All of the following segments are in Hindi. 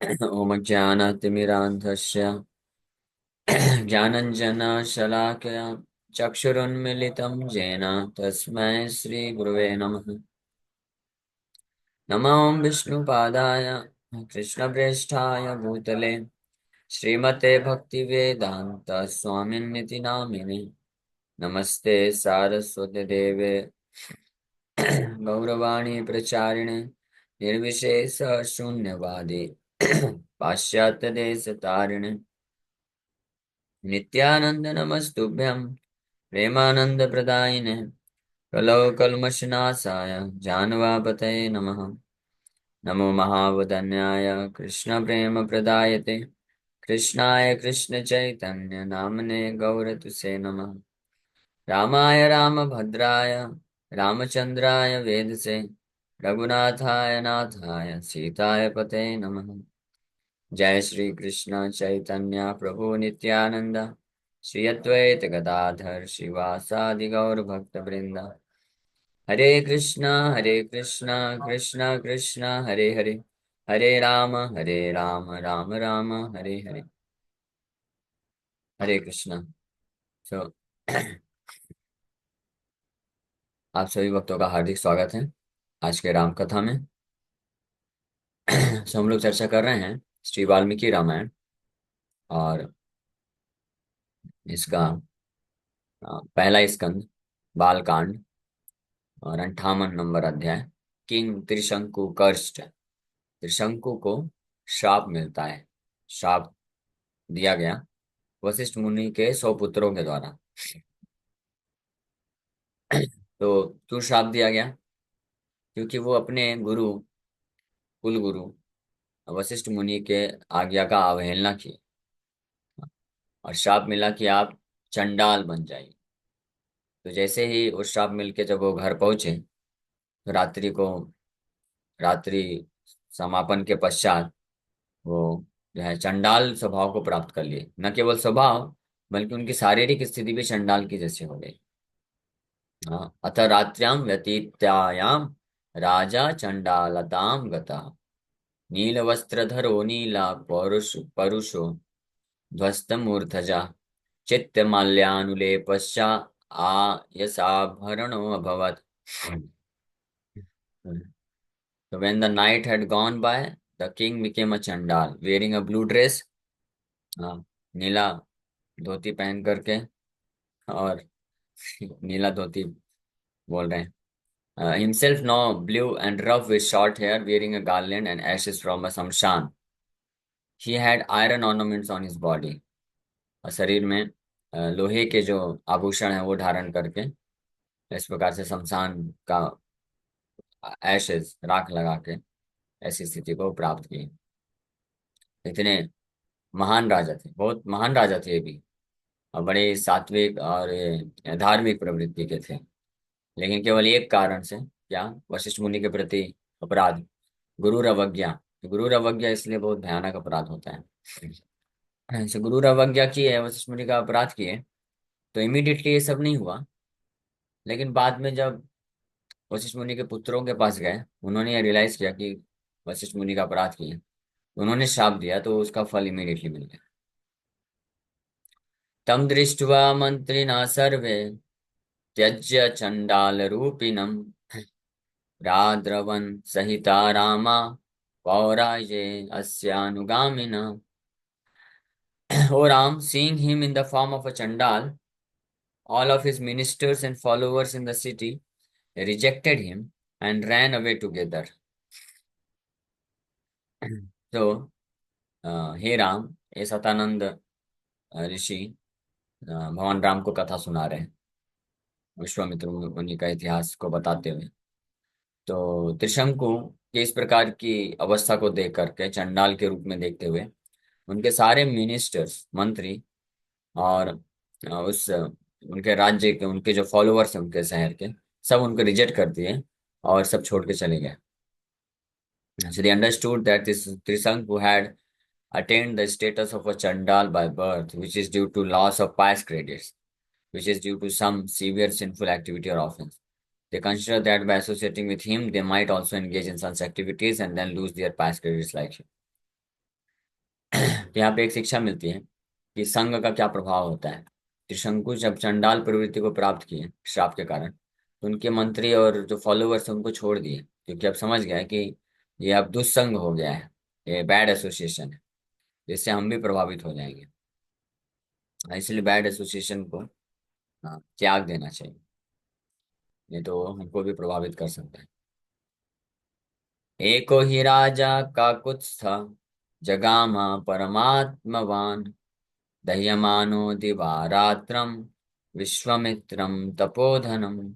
ॐ ज्ञानतिमिरान्धस्य ज्ञानञ्जनशलाकया चक्षुरुन्मिलितं येन तस्मै श्रीगुरुवे नमः। नमो विष्णुपादाय कृष्णप्रेष्ठाय भूतले श्रीमते भक्तिवेदान्त स्वामिन्निति नामिने। नमस्ते सारस्वती देवे गौरवाणी प्रचारिणे निर्विशेष शून्यवादी पाश्चात्य देश तारिणे नित्यानंद नमस्तुभ्यं प्रेमानंद प्रदायिने प्रलौकल्मषनाशाय जानवापतये नमः। नमो महावदन्याय कृष्ण प्रेम प्रदायते कृष्णाय कृष्ण चैतन्य नामने गौरतुसे नमः। रामाय रामभद्राय रामचंद्राय वेदसे रघुनाथाय नाथाय सीताय पते नमः। जय श्री कृष्ण चैतन्य प्रभु नित्यानंद श्री अद्वैत गदाधर श्रीवासादि गौर भक्त वृंद। हरे कृष्णा कृष्णा कृष्णा हरे हरे, हरे राम राम राम हरे हरे। हरे कृष्णा। सो आप सभी भक्तों का हार्दिक स्वागत है आज के राम कथा में। सो हम लोग चर्चा कर रहे हैं श्री वाल्मीकि रामायण और इसका पहला स्कंद बालकांड और 58 नंबर अध्याय किंग त्रिशंकु कर्स्ट। त्रिशंकु को श्राप मिलता है। श्राप दिया गया वशिष्ठ मुनि के 100 पुत्रों के द्वारा। तो क्यों श्राप दिया गया? क्योंकि वो अपने गुरु कुल गुरु वशिष्ठ मुनि के आज्ञा का अवहेलना की और श्राप मिला कि आप चंडाल बन जाइए। तो जैसे ही वो श्राप मिलके जब वो घर पहुंचे तो रात्रि समापन के पश्चात वो जो है चंडाल स्वभाव को प्राप्त कर लिए। न केवल स्वभाव बल्कि उनकी शारीरिक स्थिति भी चंडाल की जैसे हो गई। हाँ, अथ रात्र्यां व्यतीत्यायां राजा चंडालतां गतः नीलवस्त्रधरो नीला परुषो ध्वस्तमूर्धजा चित्तमाल्यानुलेपश्च आयसाभरणो अभवत्। So when the night had gone by, the king became a chandal, wearing a blue dress, नीला धोती पहन करके, और नीला धोती बोल रहे हैं। Himself now blue and rough with short hair, wearing a garland and ashes from a samshan. He had iron ornaments on his body. और शरीर में लोहे के जो आभूषण है वो धारण करके इस प्रकार से शमशान का एशेस राख लगा के ऐसी स्थिति को प्राप्त की। इतने महान राजा थे, बहुत महान राजा थे ये भी, और बड़े सात्विक और धार्मिक प्रवृत्ति के थे। लेकिन केवल एक कारण से, क्या? वशिष्ठ मुनि के प्रति अपराध, गुरु अवज्ञा। गुरु अवज्ञा इसलिए बहुत भयानक अपराध होता है। ऐसे गुरु अवज्ञा की है, वशिष्ठ मुनि का अपराध किए, तो इमीडिएटली ये सब नहीं हुआ। लेकिन बाद में जब वशिष्ठ मुनि के पुत्रों के पास गए, उन्होंने ये रियलाइज किया कि वशिष्ठ मुनि का अपराध किए, उन्होंने शाप दिया, तो उसका फल इमीडिएटली मिल गया। तम दृष्ट्वा मंत्रिणा सर्वे त्यज्य चंडाल रूपिणम राद्रवन सहिता Rama पौराये अस्यानुगामिना। O Ram, seeing him in the form of a Chandal, all of his ministers and followers in the city rejected him and ran away together. तो हे राम, ये सतानंद ऋषि भगवान राम को कथा सुना रहे हैं, विश्वामित्र मुनि का इतिहास को बताते हुए। तो त्रिशंकु के इस प्रकार की अवस्था को देख करके, चंडाल के रूप में देखते हुए, उनके सारे मिनिस्टर्स, मंत्री और उनके राज्य के, उनके जो फॉलोअर्स हैं उनके शहर के, सब उनको रिजेक्ट कर दिए और सब छोड़ के चले गए। So they understood that this Trisanku had attained the status of a Chandal by birth, which is due to loss of pious credits, which is due to some severe sinful activity or offense. They consider that by associating with him, they might also engage in such activities and then lose their pious credits like him. तो यहाँ पे एक शिक्षा मिलती है कि संघ का क्या प्रभाव होता है। त्रिशंकु जब चंडाल प्रवृत्ति को प्राप्त किए श्राप के कारण, तो उनके मंत्री और जो फॉलोअर्स उनको छोड़ दिए, क्योंकि अब समझ गया कि ये अब दुस्संग हो गया है, ये बैड एसोसिएशन है, जिससे हम भी प्रभावित हो जाएंगे। इसलिए बैड एसोसिएशन को त्याग देना चाहिए, नहीं तो हमको भी प्रभावित कर सकता है। एको ही राजा का कुछ था, जगामा परमात्मवान, दह्यमानो दिवारात्रम, विश्वामित्रम तपोधनम।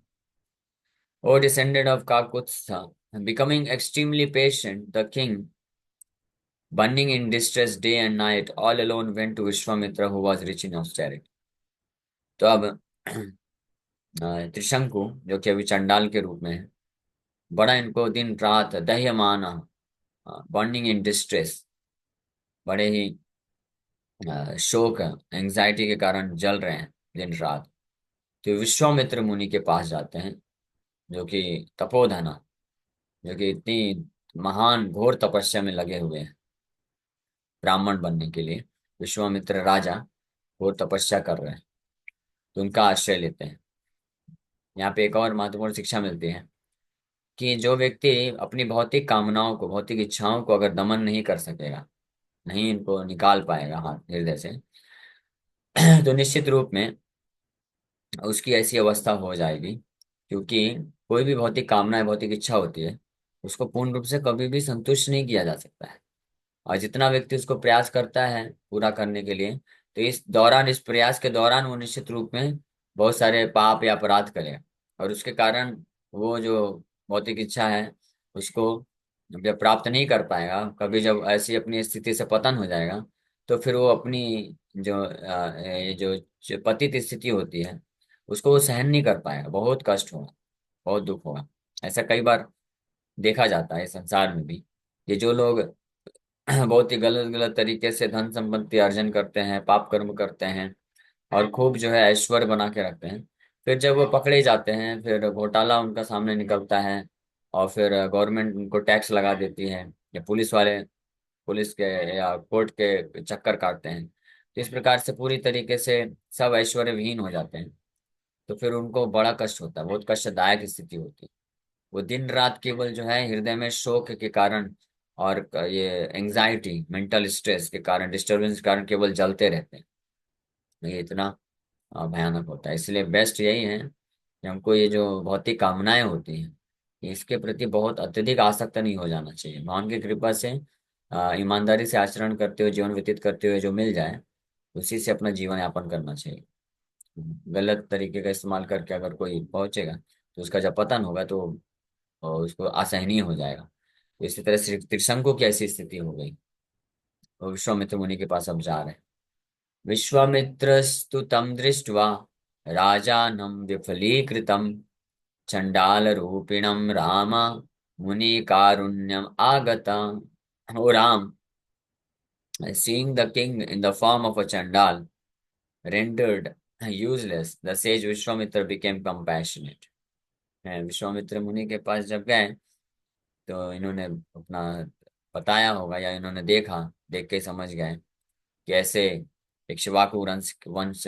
O descendant of Kakutstha, becoming extremely patient, the king, burning in distress day and night, all alone went to Vishwamitra, who was rich in austerity. तो अब त्रिशंकु, जो कि अभी चंडाल के रूप में है, बड़ा इनको दिन रात दह्यमान, बर्निंग इन डिस्ट्रेस, बड़े ही शोक एंजाइटी के कारण जल रहे हैं दिन रात। तो विश्वामित्र मुनि के पास जाते हैं, जो कि तपोधना, जो कि इतनी महान घोर तपस्या में लगे हुए हैं ब्राह्मण बनने के लिए। विश्वामित्र राजा घोर तपस्या कर रहे हैं, तो उनका आश्रय लेते हैं। यहाँ पे एक और महत्वपूर्ण शिक्षा मिलती है कि जो व्यक्ति अपनी भौतिक कामनाओं को, भौतिक इच्छाओं को अगर दमन नहीं कर सकेगा, नहीं इनको निकाल पाएगा हाथ हृदय से, तो निश्चित रूप में उसकी ऐसी अवस्था हो जाएगी। क्योंकि कोई भी भौतिक कामना है, भौतिक इच्छा होती है, उसको पूर्ण रूप से कभी भी संतुष्ट नहीं किया जा सकता है। और जितना व्यक्ति उसको प्रयास करता है पूरा करने के लिए, तो इस दौरान, इस प्रयास के दौरान वो निश्चित रूप में बहुत सारे पाप या अपराध करेगा, और उसके कारण वो जो भौतिक इच्छा है उसको जब प्राप्त नहीं कर पाएगा, कभी जब ऐसी अपनी स्थिति से पतन हो जाएगा, तो फिर वो अपनी जो ये जो पतित स्थिति होती है उसको वो सहन नहीं कर पाएगा, बहुत कष्ट होगा, बहुत दुख होगा। ऐसा कई बार देखा जाता है संसार में भी। ये जो लोग बहुत ही गलत गलत तरीके से धन संपत्ति अर्जन करते हैं, पाप कर्म करते हैं, और खूब जो है ऐश्वर्य बना के रखते हैं, फिर जब वो पकड़े जाते हैं, फिर घोटाला उनका सामने निकलता है, और फिर गवर्नमेंट उनको टैक्स लगा देती है, या पुलिस वाले, पुलिस के या कोर्ट के चक्कर काटते हैं, तो इस प्रकार से पूरी तरीके से सब ऐश्वर्य विहीन हो जाते हैं। तो फिर उनको बड़ा कष्ट होता है, बहुत कष्टदायक स्थिति होती है। वो दिन रात केवल जो है हृदय में शोक के कारण और ये एंजाइटी, मेंटल स्ट्रेस के कारण, डिस्टरबेंस के कारण केवल जलते रहते हैं। ये इतना भयानक होता है। इसलिए बेस्ट यही है कि हमको ये जो भौतिक कामनाएं होती हैं, इसके प्रति बहुत अत्यधिक आसक्त नहीं हो जाना चाहिए। भगवान की कृपा से ईमानदारी से आचरण करते हुए, जीवन व्यतीत करते हुए जो मिल जाए, उसी से अपना जीवन यापन करना चाहिए। गलत तरीके का इस्तेमाल करके अगर कोई पहुंचेगा, तो उसका जब पतन होगा तो उसको असहनीय हो जाएगा। तो इसी तरह श्री त्रिशंकु की ऐसी स्थिति हो गई। वो विश्वामित्र मुनि के पास अब जा रहे हैं। विश्वामित्रस्तु तं दृष्ट्वा राजानं विफलीकृतं, चंडाल रूपिणं राम मुनि कारुण्यम आगता। ओ Ram, seeing the king in the form of a chandal rendered useless, the sage Vishwamitra became compassionate। Vishwamitra मुनि के पास जब गए, तो इन्होंने अपना बताया होगा, या इन्होंने देखा, देख के समझ गए कि ऐसे इक्ष्वाकु वंश वंश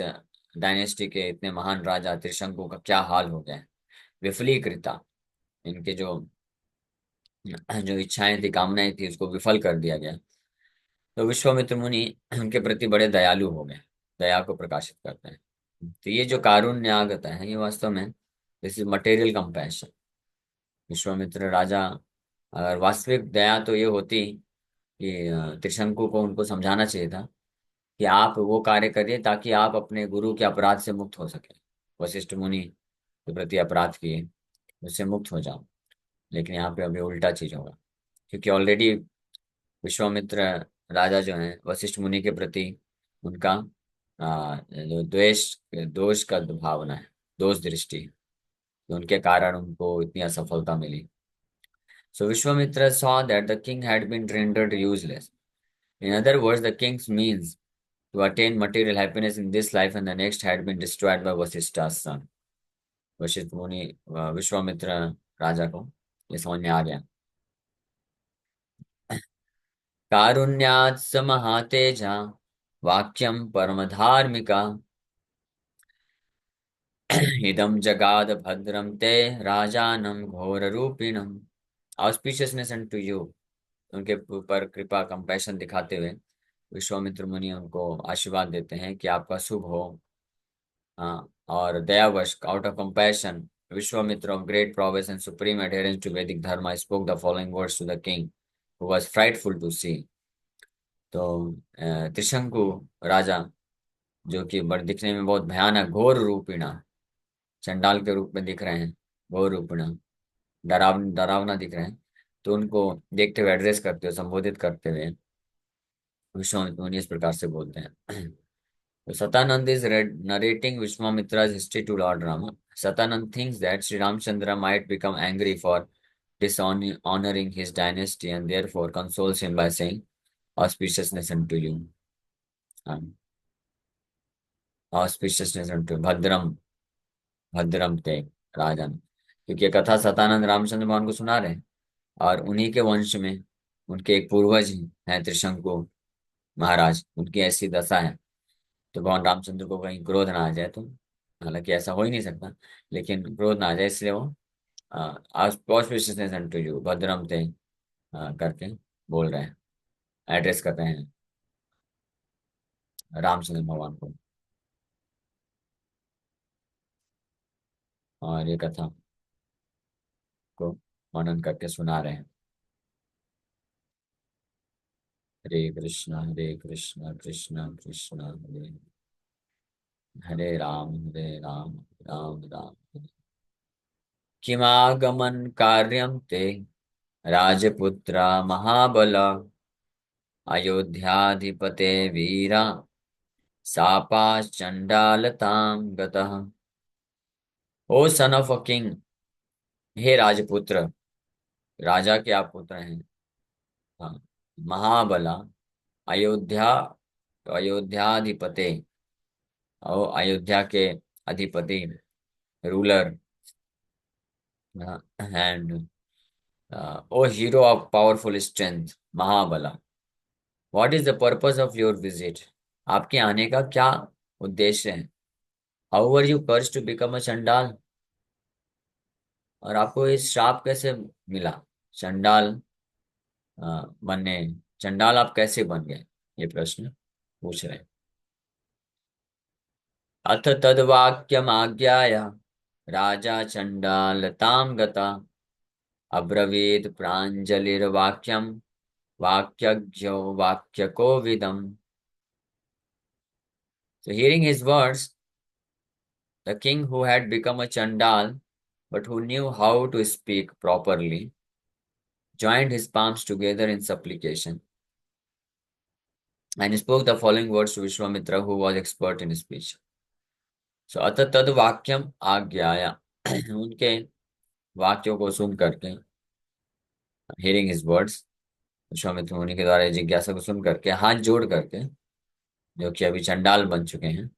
डायनेस्टी के इतने महान राजा त्रिशंकु का क्या हाल हो गया है। विफलीकृता, इनके जो जो इच्छाएं थी, कामनाएं थी, उसको विफल कर दिया गया। तो विश्वामित्र मुनि उनके प्रति बड़े दयालु हो गए, दया को प्रकाशित करते हैं। तो ये जो कारुण्यागत है, ये वास्तव में this is material compassion. Vishwamitra राजा, अगर वास्तविक दया तो ये होती कि त्रिशंकु को उनको समझाना चाहिए था कि आप वो कार्य करिए ताकि आप अपने गुरु के अपराध से मुक्त हो सके, वशिष्ठ मुनि के प्रति अपराध किए, उससे मुक्त हो जाओ। लेकिन यहाँ पे अभी उल्टा चीज होगा, क्योंकि ऑलरेडी विश्वामित्र राजा जो है वशिष्ठ मुनि के प्रति उनका जो द्वेष, दोष का भावना है, दोष दृष्टि है, तो उनके कारण उनको इतनी असफलता मिली। So Vishwamitra saw that the king had been rendered useless. In other words, the king's means to attain material happiness in this life and the next had been destroyed by Vasishta's son। Vashishtha मुनि, विश्वामित्र राजा को ये समझ में आ गया। कारुण्यात् स महातेजा वाक्यं परमधार्मिका इदं जगाद भद्रं ते राजानं घोररूपिणम् ऑस्पिशियसनेस टू यू। उनके ऊपर कृपा कंपैशन दिखाते हुए विश्वामित्र मुनि उनको आशीर्वाद देते हैं कि आपका शुभ हो। हाँ, और दयावश out of compassion Vishwamitra of great prowess and supreme adherence to Vedic dharma spoke the following words to the king who was frightful to see. तो त्रिशंकु राजा, जो कि बड़ दिखने में बहुत भयानक घोर रूपिणा, चंडाल के रूप में दिख रहे हैं, घोर रूपिणा, डरावना दिख रहे हैं, तो उनको देखते हुए एड्रेस करते हुए संबोधित करते हुए विश्वामित्र मुनि इस प्रकार से बोलते हैं। So Satanand is narrating Vishwamitra's history to Lord Rama. Satanand thinks that Sri Ramchandra might become angry for dishonoring his dynasty and therefore consoles him by saying, auspiciousness unto you. Um, auspiciousness unto Bhadram, Bhadram te Rajan। क्योंकि ये कथा सतानंद रामचंद्र भगवान को सुना रहे हैं और उन्हीं के वंश में उनके एक पूर्वज ही हैं त्रिशंकु महाराज, उनकी ऐसी दशा है। तो भगवान रामचंद्र को कहीं क्रोध ना आ जाए, तो हालांकि ऐसा हो ही नहीं सकता, लेकिन क्रोध ना आ जाए इसलिए वो ऑस्पिशियसनेस टू यू भद्रम थे करके बोल रहे हैं, एड्रेस कर रहे हैं रामचंद्र भगवान को। और ये कथा को वर्णन करके सुना रहे हैं। हरे कृष्ण कृष्ण कृष्ण हरे हरे राम राम राम हरे। किमागमन कार्यं ते राजपुत्र महाबल अयोध्याधिपते वीरा शापाचंडालतां गतः। ओ सन ऑफ अ किंग, हे राजपुत्र, राजा के आप पुत्र हैं। हाँ, महाबला, अयोध्या, तो अयोध्याधिपते, और अयोध्या के अधिपति, ruler, and O hero of powerful strength, महाबला। What is the purpose of your visit? आपके आने का क्या उद्देश्य है? How were you curse to become a chandal? और आपको इस श्राप कैसे मिला, चंडाल बनने? चंडाल आप कैसे बन गए, ये प्रश्न पूछ रहे हैं। अथ तद्वाक्यमाज्ञाय राजा चंडालतां गता अब्रवीत् प्राञ्जलिर्वाक्यं वाक्यज्ञो वाक्यकोविदम्। So hearing his words, the king, who had become a chandal but who knew how to speak properly, joined his palms together in supplication and spoke the following words to Vishwamitra, who was expert in speech. So अथ तद वाक्यम आज्ञाया, उनके वाक्यों को सुन करके, हियरिंग हिज वर्ड्स, विश्वामित्र मुनि के द्वारा जिज्ञासा को सुन करके, हाथ जोड़ करके, जो कि अभी चंडाल बन चुके हैं,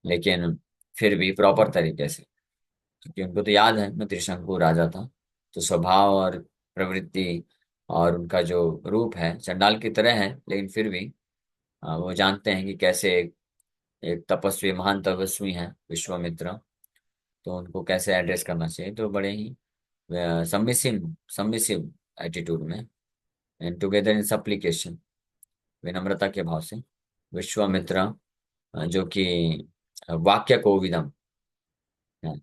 लेकिन फिर भी प्रॉपर तरीके से, क्योंकि उनको तो याद है मैं त्रिशंकु राजा था, तो स्वभाव और प्रवृत्ति और उनका जो रूप है चंडाल की तरह है, लेकिन फिर भी वो जानते हैं कि कैसे एक तपस्वी, महान तपस्वी हैं विश्वामित्र, तो उनको कैसे एड्रेस करना चाहिए। तो बड़े ही सबमिसिव सबमिसिव एटीट्यूड में एंड टुगेदर इन सप्लीकेशन, विनम्रता के भाव से विश्वामित्र, जो कि वाक्य कोविदम है,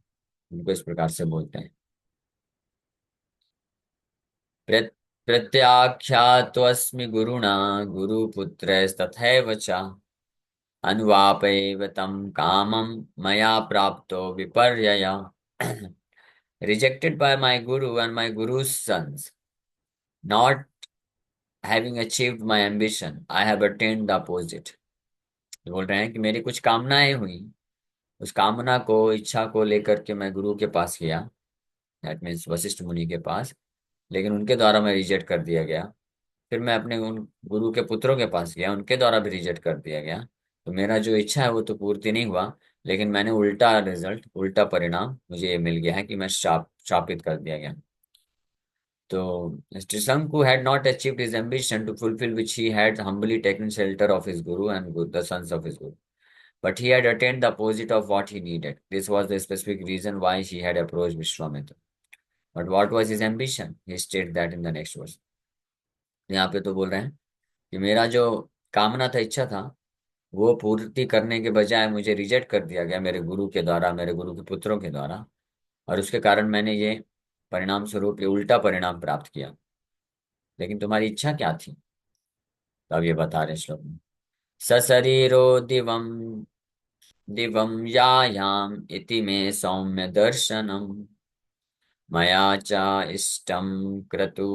उनको इस प्रकार से बोलते हैं। प्र- प्रत्याख्यातोऽस्मि गुरुणा गुरुपुत्रस्तथैव च अनुवापैव तं कामं मया प्राप्तो विपर्यय। Rejected by my guru and my guru's sons, not having achieved my ambition, I have attained the opposite। बोल रहे हैं कि मेरी कुछ कामनाएं हुई, उस कामना को, इच्छा को लेकर के मैं गुरु के पास गया, दैट मीन्स वशिष्ठ मुनि के पास, लेकिन उनके द्वारा मैं रिजेक्ट कर दिया गया। फिर मैं अपने उन गुरु के पुत्रों के पास गया, उनके द्वारा भी रिजेक्ट कर दिया गया। तो मेरा जो इच्छा है वो तो पूर्ति नहीं हुआ, लेकिन मैंने उल्टा रिजल्ट, उल्टा परिणाम मुझे ये मिल गया है कि मैं श्रापित कर दिया गया। So Trisanku had not achieved his ambition to fulfill which he had humbly taken shelter of his guru and the sons of his guru. But he had attained the opposite of what he needed. This was the specific reason why he had approached Vishwamitra. But what was his ambition? He stated that in the next verse. यहाँ पे तो बोल रहे हैं कि मेरा जो कामना था, इच्छा था, वो पूर्ति करने के बजाय मुझे रिजेक्ट कर दिया गया मेरे गुरु के द्वारा, मेरे गुरु के पुत्रों के द्वारा। और उसके कारण मैंने ये परिणाम स्वरूप ये उल्टा परिणाम प्राप्त किया। लेकिन तुम्हारी इच्छा क्या थी? तो अब ये बता रहे हैं श्लोक में। सशरीरो दिवम दिवम यायाम इति मे सौम्य दर्शनम मया च इष्टम क्रतु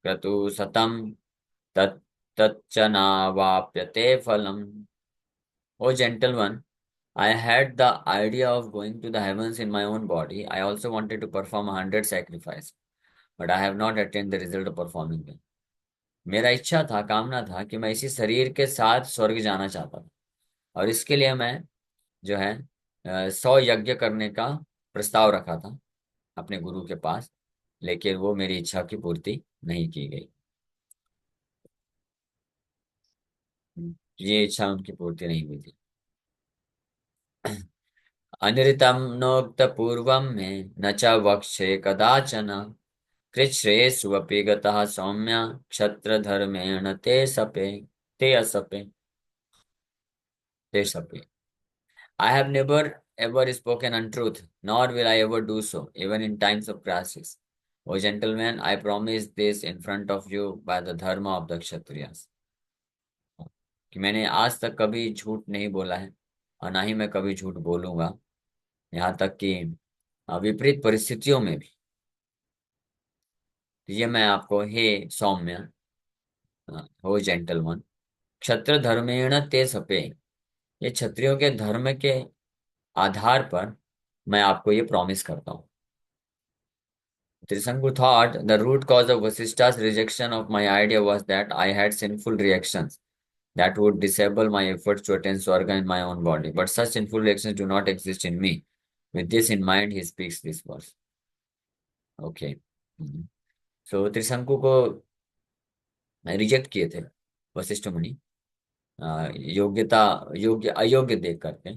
क्रतु सतम तत् तच्च नावाप्यते फलम। O gentle one, I had the idea of going to the heavens in my own body. I also wanted to perform 100 sacrifices, but I have not attained the result of performing them. मेरा इच्छा था, कामना था कि मैं इसी शरीर के साथ स्वर्ग जाना चाहता था, और इसके लिए मैं जो है 100 यज्ञ करने का प्रस्ताव रखा था अपने गुरु के पास, लेकिन वो मेरी इच्छा की पूर्ति नहीं की गई। ये इच्छा उनकी पूर्ति नहीं हुई थी। अनिरतम नोक्त पूर्वम में न च वक्षे कदाचन कृच्छ्रेष्वपि गतः सौम्य क्षत्र धर्मेण ते असपे ते सपे। I have never ever spoken untruth, nor will I ever do so, even in times of crisis. O gentlemen, I promise this in front of you by the dharma of the Kshatriyas, कि मैंने आज तक कभी झूठ नहीं बोला है, और ना ही मैं कभी झूठ बोलूंगा, यहाँ तक कि विपरीत परिस्थितियों में भी। तो ये मैं आपको, हे सौम्य, हो जेंटलमैन, क्षत्र धर्मेण ते सपे, ये क्षत्रियों के धर्म के आधार पर मैं आपको ये प्रॉमिस करता हूँ। Trisanku thought the root cause of Vasishta's rejection of my idea was that I had sinful reactions that would disable my efforts to attain Swarga in my own body. But such sinful reactions do not exist in me. With this in mind, he speaks this verse. Okay. So त्रिशंकु को रिजेक्ट किए थे वशिष्ठ मुनि, योग्यता, योग्य अयोग्य देख करके।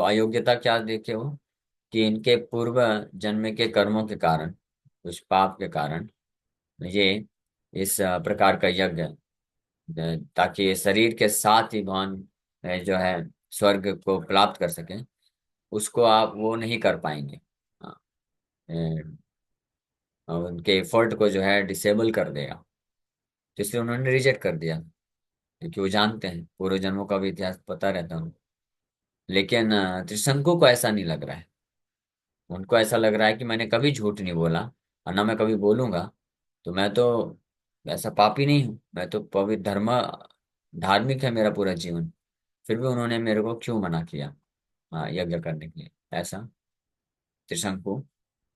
अयोग्यता क्या देखे वो? कि इनके पूर्व जन्म के कर्मों के कारण, कुछ पाप के कारण ये इस प्रकार का यज्ञ, ताकि ये शरीर के साथ ही भगवान जो है स्वर्ग को प्राप्त कर सके, उसको आप वो नहीं कर पाएंगे। हाँ, और उनके एफर्ट को जो है डिसेबल कर देगा। तो इसलिए उन्होंने रिजेक्ट कर दिया, क्योंकि वो जानते हैं, पूर्व जन्मों का भी इतिहास पता रहता है उनको। लेकिन त्रिशंकु को ऐसा नहीं लग रहा है। उनको ऐसा लग रहा है कि मैंने कभी झूठ नहीं बोला, और ना मैं कभी बोलूंगा, तो मैं तो ऐसा पापी नहीं हूँ, मैं तो पवित्र धार्मिक है मेरा पूरा जीवन। फिर भी उन्होंने मेरे को क्यों मना किया यज्ञ करने के लिए? ऐसा त्रिशंकु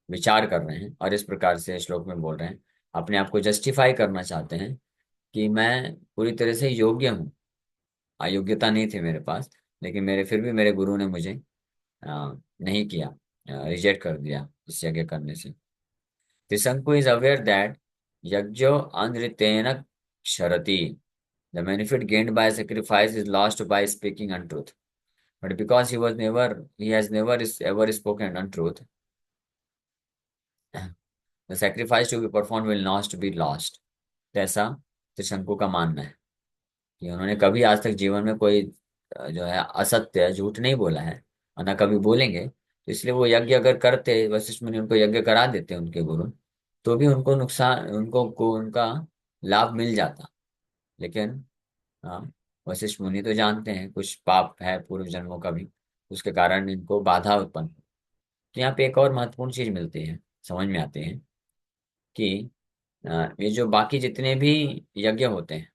विचार कर रहे हैं, और इस प्रकार से श्लोक में बोल रहे हैं, अपने आप को जस्टिफाई करना चाहते हैं कि मैं पूरी तरह से योग्य हूँ। अयोग्यता नहीं थी मेरे पास, लेकिन मेरे फिर भी मेरे गुरु ने मुझे नहीं किया, रिजेक्ट कर दिया इस यज्ञ करने से। त्रिशंकु इज अवेयर दैट यज्ञो अनृतेन क्षरति, the benefit gained by sacrifice is lost by speaking untruth. But because he has never ever spoken untruth, the sacrifice to be performed will not be lost. तो ऐसा त्रिशंकु का मानना है कि उन्होंने कभी आज तक जीवन में कोई जो है असत्य, झूठ नहीं बोला है, और ना कभी बोलेंगे। तो इसलिए वो यज्ञ अगर करते, वशिष्ठ मुनि उनको यज्ञ करा देते उनके गुरु, तो भी उनको नुकसान, उनका लाभ मिल जाता। लेकिन हाँ, वशिष्ठ मुनि तो जानते हैं कुछ पाप है पूर्व जन्मों का भी, उसके कारण इनको बाधा उत्पन्न। तो यहाँ पे एक और महत्वपूर्ण चीज मिलती है, समझ में आती है कि ये जो बाकी जितने भी यज्ञ होते हैं,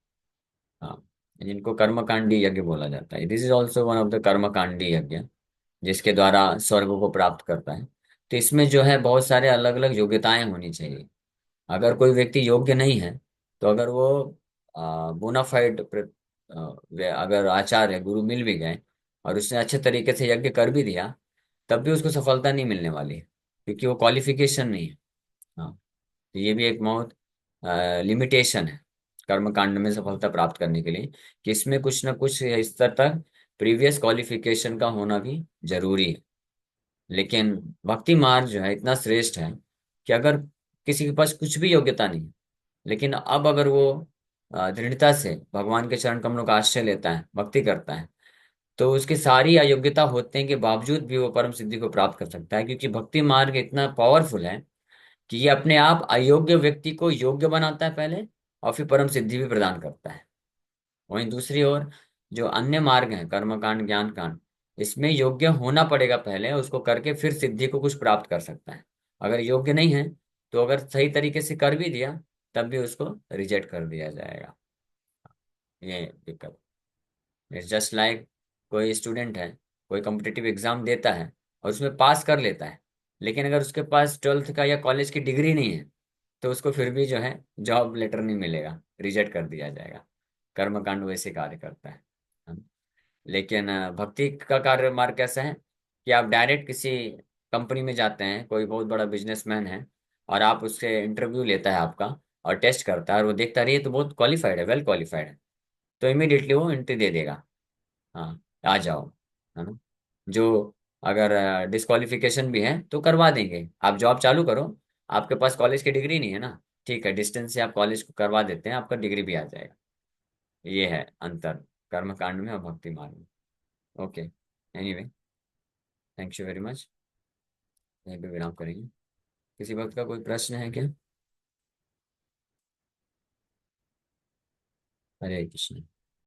हाँ, जिनको कर्मकांडी यज्ञ बोला जाता है, this is also one of the कर्मकांडी यज्ञ, जिसके द्वारा स्वर्ग को प्राप्त करता है। तो इसमें जो है बहुत सारे अलग अलग योग्यताएं होनी चाहिए। अगर कोई व्यक्ति योग्य नहीं है, तो अगर वो बोनाफाइड अगर आचार्य गुरु मिल भी गए, और उसने अच्छे तरीके से यज्ञ कर भी दिया, तब भी उसको सफलता नहीं मिलने वाली है, क्योंकि वो क्वालिफिकेशन नहीं है। हाँ, तो ये भी एक बहुत लिमिटेशन है कर्म कांड में सफलता प्राप्त करने के लिए, कि इसमें कुछ ना कुछ स्तर तक प्रीवियस क्वालिफिकेशन का होना भी जरूरी है। लेकिन भक्ति मार्ग जो है इतना श्रेष्ठ है कि अगर किसी के पास कुछ भी योग्यता नहीं है, लेकिन अब अगर वो दृढ़ता से भगवान के चरण कमलों का आश्रय लेता है, भक्ति करता है, तो उसकी सारी अयोग्यता होने के बावजूद भी वो परम सिद्धि को प्राप्त कर सकता है, क्योंकि भक्ति मार्ग इतना पावरफुल है कि ये अपने आप अयोग्य व्यक्ति को योग्य बनाता है पहले, और फिर परम सिद्धि भी प्रदान करता है। वहीं दूसरी ओर जो अन्य मार्ग हैं, कर्म कांड, ज्ञान कांड, इसमें योग्य होना पड़ेगा पहले, उसको करके फिर सिद्धि को कुछ प्राप्त कर सकता है। अगर योग्य नहीं है तो अगर सही तरीके से कर भी दिया तब भी उसको रिजेक्ट कर दिया जाएगा। ये दिक्कत। इट्स जस्ट लाइक कोई स्टूडेंट है, कोई कॉम्पिटिटिव एग्जाम देता है और उसमें पास कर लेता है, लेकिन अगर उसके पास ट्वेल्थ का या कॉलेज की डिग्री नहीं है तो उसको फिर भी जो है जॉब लेटर नहीं मिलेगा, रिजेक्ट कर दिया जाएगा। कर्मकांड वैसे कार्य करता है। लेकिन भक्ति का कार्य मार्ग कैसा है कि आप डायरेक्ट किसी कंपनी में जाते हैं, कोई बहुत बड़ा बिजनेसमैन है और आप उससे इंटरव्यू लेता है आपका, और टेस्ट करता है और वो देखता रही है तो बहुत क्वालिफाइड है, वेल क्वालिफाइड है, तो इमीडिएटली वो एंट्री दे देगा। हाँ, आ जाओ, है ना। जो अगर डिस्क्वालिफिकेशन भी है तो करवा देंगे, आप जॉब चालू करो, आपके पास कॉलेज की डिग्री नहीं है ना, ठीक है, डिस्टेंस से आप कॉलेज को करवा देते हैं, आपका डिग्री भी आ जाएगा। ये है अंतर कर्म कांड में और भक्ति मार्ग में। Okay, anyway, thank you very much. यहीं पे विराम करेंगे। किसी वक्त का कोई प्रश्न है क्या? हरे कृष्ण।